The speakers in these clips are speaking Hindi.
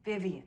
Vivian.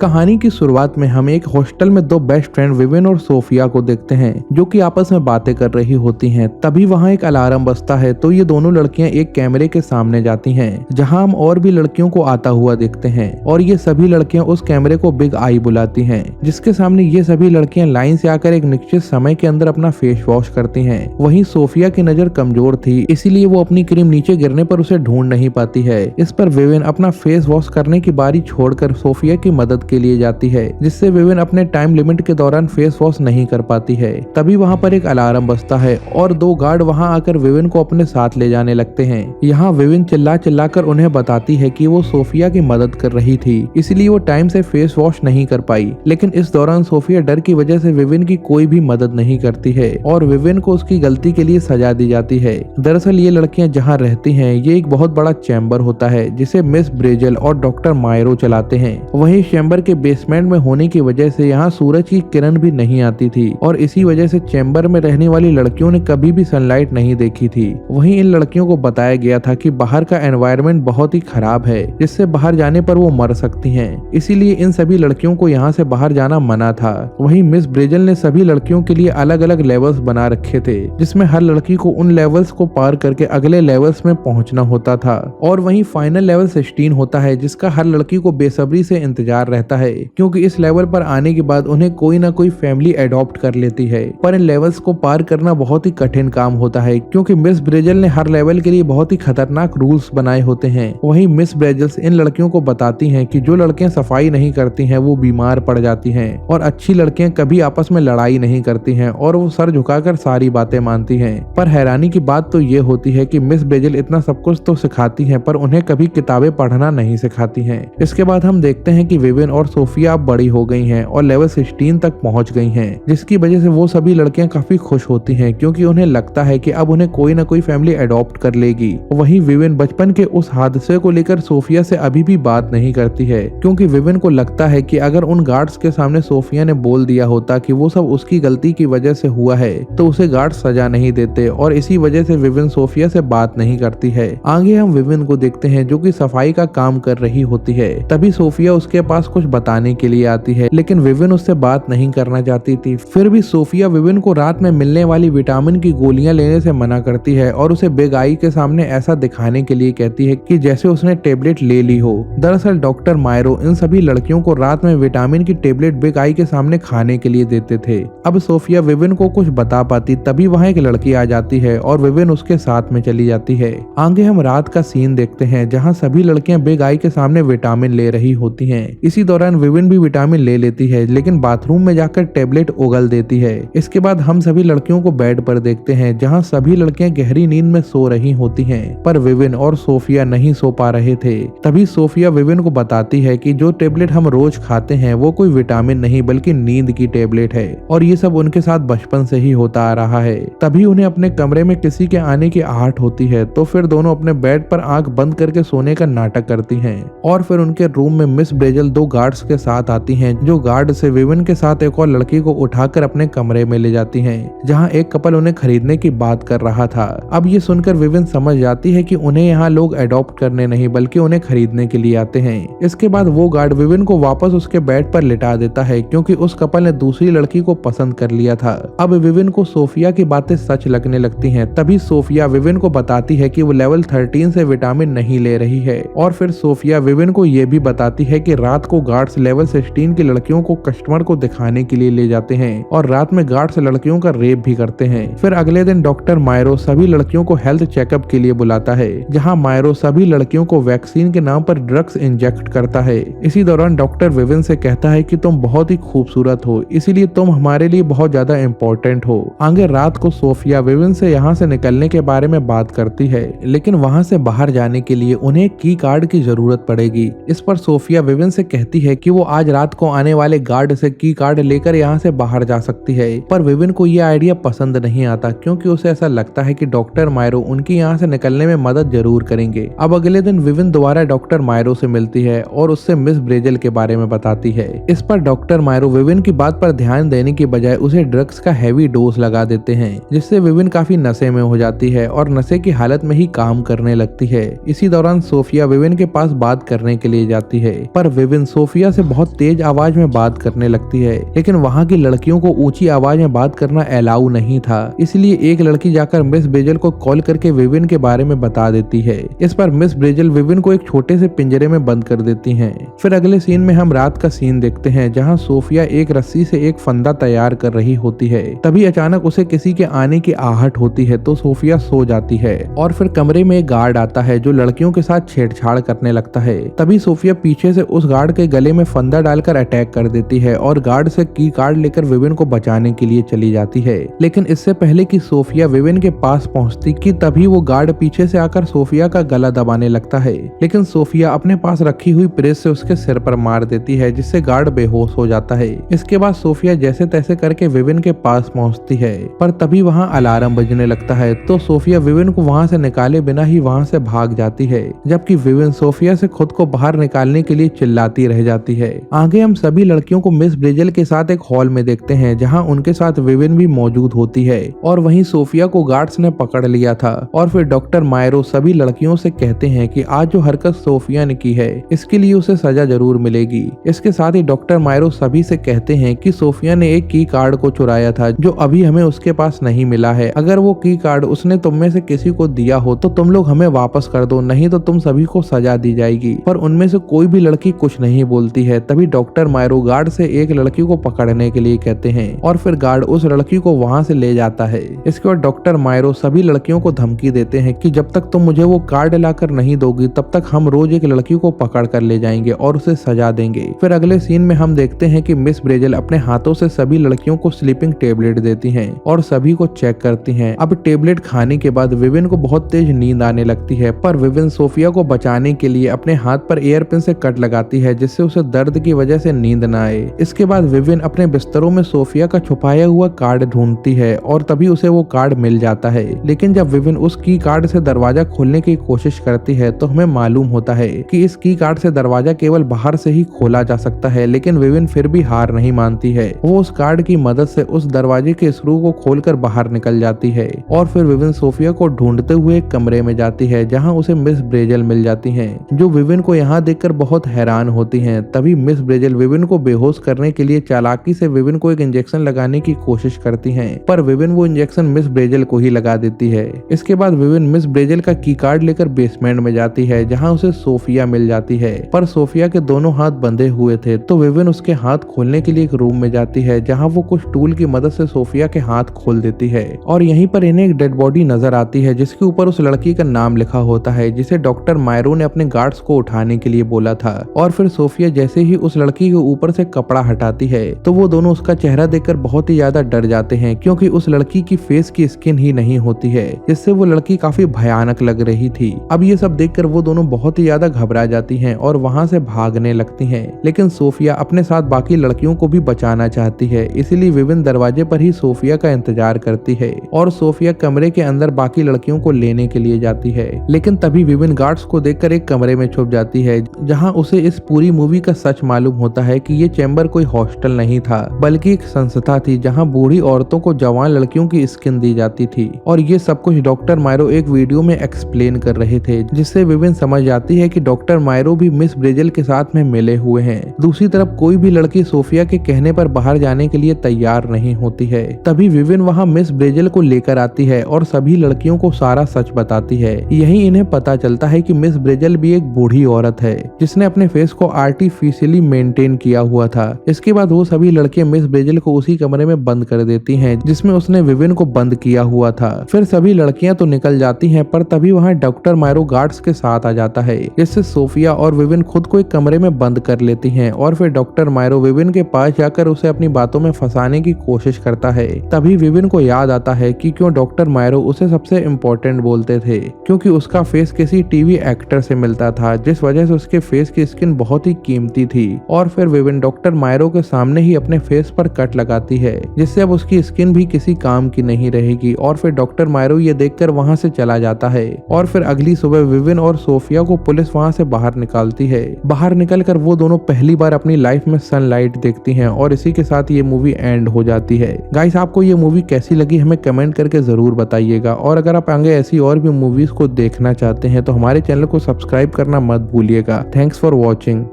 कहानी की शुरुआत में हम एक हॉस्टल में दो बेस्ट फ्रेंड विविन और सोफिया को देखते हैं जो कि आपस में बातें कर रही होती हैं। तभी वहां एक अलार्म बजता है तो ये दोनों लड़कियां एक कैमरे के सामने जाती हैं जहां हम और भी लड़कियों को आता हुआ देखते हैं और ये सभी लड़कियां उस कैमरे को बिग आई बुलाती हैं जिसके सामने ये सभी लड़कियां लाइन से आकर एक निश्चित समय के अंदर अपना फेस वॉश करती हैं। वहीं सोफिया की नजर कमजोर थी इसीलिए वो अपनी क्रीम नीचे गिरने पर उसे ढूंढ नहीं पाती है। इस पर विविन अपना फेस वॉश करने की बारी छोड़कर सोफिया की मदद के लिए जाती है जिससे विविन अपने टाइम लिमिट के दौरान फेस वॉश नहीं कर पाती है। तभी वहां पर एक अलार्म बजता है और दो गार्ड वहां आकर विविन को अपने साथ ले जाने लगते हैं। यहाँ विविन चिल्ला कर उन्हें बताती है कि वो सोफिया की मदद कर रही थी इसलिए वो टाइम से फेस वॉश नहीं कर पाई। लेकिन इस दौरान सोफिया डर की वजह से विविन की कोई भी मदद नहीं करती है और विविन को उसकी गलती के लिए सजा दी जाती है। दरअसल ये लड़कियां जहाँ रहती हैं ये एक बहुत बड़ा चैम्बर होता है जिसे मिस ब्रेजल और डॉक्टर मायरो चलाते हैं। वही चैम्बर के बेसमेंट में होने की वजह से यहाँ सूरज की किरण भी नहीं आती थी और इसी वजह से चैम्बर में रहने वाली लड़कियों ने कभी भी सनलाइट नहीं देखी थी। वहीं इन लड़कियों को बताया गया था कि बाहर का एनवायरनमेंट बहुत ही खराब है जिससे बाहर जाने पर वो मर सकती हैं, इसीलिए इन सभी लड़कियों को यहाँ से बाहर जाना मना था। वहीं मिस ब्रेजल ने सभी लड़कियों के लिए अलग अलग लेवल्स बना रखे थे जिसमें हर लड़की को उन लेवल्स को पार करके अगले लेवल्स में पहुंचना होता था और वहीं फाइनल लेवल 16 होता है जिसका हर लड़की को बेसब्री से इंतजार रहता है क्योंकि इस लेवल पर आने के बाद उन्हें कोई ना कोई फैमिली अडॉप्ट कर लेती है। पर इन लेवल्स को पार करना बहुत ही कठिन काम होता है क्योंकि मिस ब्रेजल ने हर लेवल के लिए बहुत ही खतरनाक रूल्स बनाए होते हैं। वहीं मिस ब्रेजल्स इन लड़कियों को बताती हैं कि जो लड़कियां सफाई नहीं करती हैं वो बीमार पड़ जाती हैं और अच्छी लड़कियां कभी आपस में लड़ाई नहीं करती हैं और वो सर झुकाकर सारी बातें मानती हैं। पर हैरानी की बात तो ये होती है कि मिस ब्रेजल इतना सब कुछ तो सिखाती हैं पर उन्हें कभी किताबें पढ़ना नहीं सिखाती हैं। इसके बाद हम देखते हैं कि विविन और सोफिया अब बड़ी हो गई हैं और लेवल 16 तक पहुंच गई हैं जिसकी वजह से वो सभी लड़कियां काफी खुश होती हैं क्योंकि उन्हें लगता है कि अब उन्हें कोई ना कोई फैमिली अडॉप्ट कर लेगी। वहीं विविन बचपन के उस हादसे को लेकर सोफिया से अभी भी बात नहीं करती है क्योंकि विविन को लगता है कि अगर उन गार्ड्स के सामने सोफिया ने बोल दिया होता कि वो सब उसकी गलती की वजह से हुआ है तो उसे गार्ड सजा नहीं देते और इसी वजह से विविन सोफिया से बात नहीं करती है। आगे हम विविन को देखते हैं जो कि सफाई का काम कर रही होती है। तभी सोफिया उसके पास कुछ बताने के लिए आती है लेकिन विविन उससे बात नहीं करना चाहती थी। फिर भी सोफिया विविन को रात में मिलने वाली विटामिन की गोलियां लेने से मना करती है और उसे बिग आई के सामने ऐसा दिखाने के लिए कहती है कि जैसे उसने टेबलेट ले ली हो। दरअसल डॉक्टर मायरो इन सभी लड़कियों को रात में विटामिन की टेबलेट बिग आई के सामने खाने के लिए देते थे। अब सोफिया विविन को कुछ बता पाती तभी वहाँ एक लड़की आ जाती है और विविन उसके साथ में चली जाती है। आगे हम रात का सीन देखते हैं जहाँ सभी लड़कियां बिग आई के सामने विटामिन ले रही होती हैं। इसी दौरान विविन भी विटामिन ले लेती है लेकिन बाथरूम में जाकर टेबलेट उगल देती है। इसके बाद हम सभी लड़कियों को बेड पर देखते हैं जहां सभी लड़कियां गहरी नींद में सो रही होती हैं पर विविन और सोफिया नहीं सो पा रहे थे। तभी सोफिया विविन को बताती है कि जो टेबलेट हम रोज खाते हैं वो कोई विटामिन नहीं बल्कि नींद की टेबलेट है और ये सब उनके साथ बचपन से ही होता आ रहा है। तभी उन्हें अपने कमरे में किसी के आने की आहट होती है तो फिर दोनों अपने बेड पर आंख बंद करके सोने का नाटक करती हैं और फिर उनके रूम में मिस ब्रेजल दो गार्ड्स के साथ आती हैं जो गार्ड से विविन के साथ एक और लड़की को उठाकर अपने कमरे में ले जाती हैं जहां एक कपल उन्हें खरीदने की बात कर रहा था। अब ये सुनकर विविन समझ जाती है कि उन्हें यहाँ लोग अडॉप्ट करने नहीं बल्कि उन्हें खरीदने के लिए आते हैं। इसके बाद वो गार्ड विविन को वापस उसके बेड पर लिटा देता है क्योंकि उस कपल ने दूसरी लड़की को पसंद कर लिया था। अब विविन को सोफिया की बातें सच लगने लगती हैं। तभी सोफिया विविन को बताती है कि वो लेवल 13 से विटामिन नहीं ले रही है और फिर सोफिया विविन को ये भी बताती है कि रात को गार्ड्स लेवल 16 की लड़कियों को कस्टमर को दिखाने के लिए ले जाते हैं और रात में गार्ड्स लड़कियों का रेप भी करते हैं। फिर अगले दिन डॉक्टर मायरो सभी लड़कियों को हेल्थ चेकअप के लिए बुलाता है जहां मायरो सभी लड़कियों को वैक्सीन के नाम पर ड्रग्स इंजेक्ट करता है। इसी दौरान डॉक्टर विविन से कहता है कि तुम बहुत ही खूबसूरत हो इसीलिए तुम हमारे लिए बहुत ज्यादा इम्पोर्टेंट हो। आगे रात को सोफिया विविन से यहाँ से निकलने के बारे में बात करती है लेकिन वहाँ से बाहर जाने के लिए उन्हें की कार्ड की जरूरत पड़ेगी। इस पर सोफिया विविन से कहती है कि वो आज रात को आने वाले गार्ड से की कार्ड लेकर यहाँ से बाहर जा सकती है, पर विविन को ये आइडिया पसंद नहीं आता क्योंकि उसे ऐसा लगता है कि डॉक्टर मायरो उनकी यहाँ से निकलने में मदद जरूर करेंगे। अब अगले दिन विविन दोबारा डॉक्टर मायरो से मिलती है और उससे मिस ब्रेजल के बारे में बताती है। इस पर डॉक्टर मायरो विविन की बात पर ध्यान देने की बजाय उसे ड्रग्स का हैवी डोज लगा देते हैं, जिससे विविन काफी नशे में हो जाती है और नशे की हालत में ही काम करने लगती है। इसी दौरान सोफिया विविन के पास बात करने के लिए जाती है, पर विविन सोफिया से बहुत तेज आवाज में बात करने लगती है, लेकिन वहाँ की लड़कियों को ऊंची आवाज में बात करना अलाउ नहीं था। इसलिए एक लड़की जाकर मिस ब्रेजल को कॉल करके विविन के बारे में बता देती है। इस पर मिस ब्रेजल विविन को एक छोटे से पिंजरे में बंद कर देती हैं। फिर अगले सीन में हम रात का सीन देखते हैं जहाँ सोफिया एक रस्सी से एक फंदा तैयार कर रही होती है। तभी अचानक उसे किसी के आने की आहट होती है तो सोफिया सो जाती है और फिर कमरे में एक गार्ड आता है जो लड़कियों के साथ छेड़छाड़ करने लगता है। तभी सोफिया पीछे से उस गार्ड के गले में फंदा डालकर अटैक कर देती है और गार्ड से की कार्ड लेकर विविन को बचाने के लिए चली जाती है। लेकिन इससे पहले कि सोफिया विविन के पास पहुंचती कि तभी वो गार्ड पीछे से आकर सोफिया का गला दबाने लगता है, लेकिन सोफिया अपने पास रखी हुई प्रेस से उसके सिर पर मार देती है जिससे गार्ड बेहोश हो जाता है। इसके बाद सोफिया जैसे तैसे करके विविन के पास पहुंचती है, पर तभी वहां अलार्म बजने लगता है तो सोफिया विविन को वहां से निकाले बिना ही वहां से भाग जाती है, जबकि विविन सोफिया से खुद को बाहर निकालने के लिए चिल्लाती रह जाती है। आगे हम सभी लड़कियों को मिस ब्रेजल के साथ एक हॉल में देखते हैं जहां उनके साथ विविन भी मौजूद होती है और वहीं सोफिया को गार्ड्स ने पकड़ लिया था। और फिर डॉक्टर मायरो सभी लड़कियों से कहते हैं कि आज जो हरकत सोफिया ने की है इसके लिए उसे सजा जरूर मिलेगी। इसके साथ ही डॉक्टर मायरो सभी से कहते हैं कि सोफिया ने एक की कार्ड को चुराया था जो अभी हमें उसके पास नहीं मिला है। अगर वो की कार्ड उसने तुम में से किसी को दिया हो तो तुम लोग हमें वापस कर दो, नहीं तो तुम सभी को सजा दी जाएगी। पर उनमें से कोई भी लड़की कुछ नहीं बोलती है। तभी डॉक्टर मायरो गार्ड से एक लड़की को पकड़ने के लिए कहते हैं और फिर गार्ड उस लड़की को वहां से ले जाता है। इसके बाद डॉक्टर मायरो सभी लड़कियों को धमकी देते हैं कि जब तक तुम मुझे वो कार्ड लाकर नहीं दोगी तब तक हम रोज एक लड़की को पकड़ कर ले जाएंगे और उसे सजा देंगे। फिर अगले सीन में हम देखते हैं कि मिस ब्रेजल अपने हाथों से सभी लड़कियों को स्लीपिंग टेबलेट देती हैं और सभी को चेक करती हैं। अब टेबलेट खाने के बाद विविन को बहुत तेज नींद आने लगती है, पर विविन सोफिया को बचाने के लिए अपने हाथ पर एयरपिन से कट लगाती है जिससे उसे दर्द की वजह से नींद न आए। इसके बाद विविन अपने बिस्तरों में सोफिया का छुपाया हुआ कार्ड ढूंढती है और तभी उसे वो कार्ड मिल जाता है। लेकिन जब विविन उस की कार्ड से दरवाजा खोलने की कोशिश करती है तो हमें मालूम होता है कि इस की कार्ड से दरवाजा केवल बाहर से ही खोला जा सकता है। लेकिन विविन फिर भी हार नहीं मानती है। वो उस कार्ड की मदद से उस दरवाजे के स्क्रू को खोलकर बाहर निकल जाती है और फिर विविन सोफिया को ढूंढते हुए एक कमरे में जाती है जहां उसे मिस ब्रेजल मिल जाती हैं, जो विविन को यहाँ देखकर बहुत हैरान होती हैं। तभी मिस ब्रेजल विविन को बेहोश करने के लिए चालाकी से विविन को एक इंजेक्शन लगाने की कोशिश करती हैं, पर विविन वो इंजेक्शन मिस ब्रेजल को ही लगा देती है। इसके बाद विविन मिस ब्रेजल का की कार्ड लेकर बेसमेंट में जाती है जहाँ उसे सोफिया मिल जाती है, पर सोफिया के दोनों हाथ बंधे हुए थे तो विविन उसके हाथ खोलने के लिए एक रूम में जाती है जहाँ वो कुछ टूल की मदद से सोफिया के हाथ खोल देती है और यहीं पर इन्हें एक डेड बॉडी नजर आती है जिसके ऊपर उस लड़की का नाम लिखा होता है जिसे डॉक्टर मायरो ने अपने गार्ड्स को उठाने के लिए बोला था। और फिर सोफिया जैसे ही उस लड़की के ऊपर से कपड़ा हटाती है तो वो दोनों उसका चेहरा देखकर बहुत ही ज्यादा डर जाते हैं क्योंकि उस लड़की की फेस की स्किन ही नहीं होती है, जिससे वो लड़की काफी भयानक लग रही थी। अब ये सब देखकर वो दोनों बहुत ही ज्यादा घबरा जाती हैं और वहां से भागने लगती हैं। लेकिन सोफिया अपने साथ बाकी लड़कियों को भी बचाना चाहती है, इसीलिए विविन दरवाजे पर ही सोफिया का इंतजार करती है और सोफिया कमरे के अंदर बाकी लड़कियों को लेने के लिए जाती है। लेकिन तभी विविन गार्ड्स को देखकर एक कमरे में छुप जाती है जहां उसे इस पूरी मूवी का सच मालूम होता है कि ये चैम्बर कोई हॉस्टल नहीं था बल्कि एक संस्था थी जहां बूढ़ी औरतों को जवान लड़कियों की स्किन दी जाती थी। और ये सब कुछ डॉक्टर मायरो एक वीडियो में एक्सप्लेन कर रहे थे, जिससे विविन समझ जाती है कि डॉक्टर मायरो भी मिस ब्रेजल के साथ में मिले हुए हैं। दूसरी तरफ कोई भी लड़की सोफिया के कहने पर बाहर जाने के लिए तैयार नहीं होती है। तभी विविन वहाँ मिस ब्रेजल को लेकर आती है और सभी लड़कियों को सारा सच बताती है। यही इन्हें पता चलता है कि मिस ब्रेजल भी एक बूढ़ी औरत है जिसने अपने फेस को आर्टिफिशियली मेंटेन किया हुआ था। इसके बाद वो सभी लड़कियां मिस ब्रेजल को उसी कमरे में बंद कर देती हैं जिसमें उसने विविन को बंद किया हुआ था। फिर सभी लड़कियां तो निकल जाती हैं, पर तभी वहाँ डॉक्टर मायरो गार्ड्स के साथ आ जाता है, जिससे सोफिया और विविन खुद को एक कमरे में बंद कर लेती हैं और फिर डॉक्टर मायरो विविन के पास जाकर उसे अपनी बातों में फंसाने की कोशिश करता है। तभी विविन को याद आता है कि क्यों डॉक्टर मायरो उसे सबसे इम्पोर्टेंट बोलते थे, क्योंकि उसका फेस किसी टीवी एक्टर से मिलता था जिस वजह से उसके फेस की स्किन बहुत ही ही कीमती थी। और फिर विविन डॉक्टर मायरो के सामने ही अपने फेस पर कट लगाती है, जिससे अब उसकी स्किन भी किसी काम की नहीं रहेगी। और फिर डॉक्टर मायरो ये देखकर वहां से चला जाता है। और फिर अगली सुबह विविन और सोफिया को पुलिस वहां से बाहर निकालती है। बाहर निकलकर वो दोनों पहली बार अपनी लाइफ में सनलाइट देखती हैं और इसी के साथ ये मूवी एंड हो जाती है। गाइस, आपको ये मूवी कैसी लगी हमें कमेंट करके जरूर बताइएगा। और अगर आप आगे ऐसी और भी मूवीज को देखना चाहते हैं तो हमारे चैनल को सब्सक्राइब करना मत भूलिएगा। Thanks for watching.